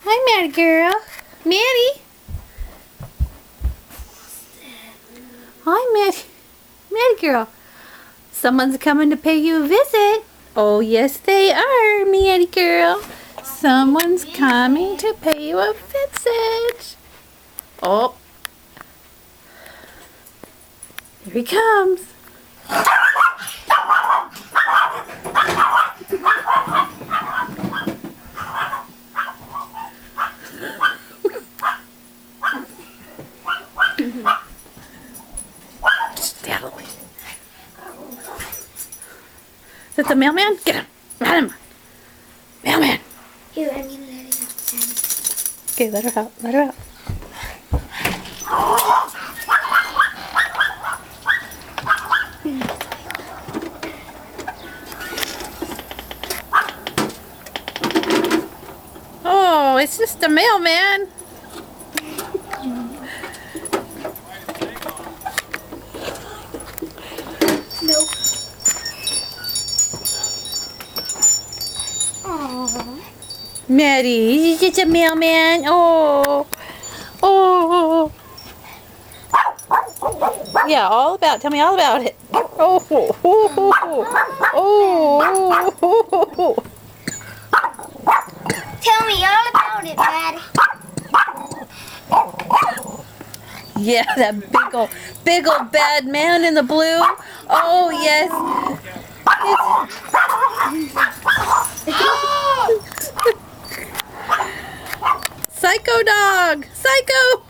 Hi, Maddie girl. Maddie. Hi, Maddie. Maddie girl. Someone's coming to pay you a visit. Oh, yes, they are, Maddie girl. Someone's coming to pay you a visit. Oh. Here he comes. Stay out of the way. Is that the mailman? Get him. Get him. Mailman. Here, I'm gonna let it out. Okay, let her out. Let her out. Oh, it's just the mailman. Nope. Aww. Maddie, it's a mailman. Oh. Oh. Yeah, all about. Tell me all about it. Oh. Oh. Oh. Oh. Tell me all about it, Maddie. Yeah, that big old bad man in the blue. Oh, yes. Psycho dog. Psycho.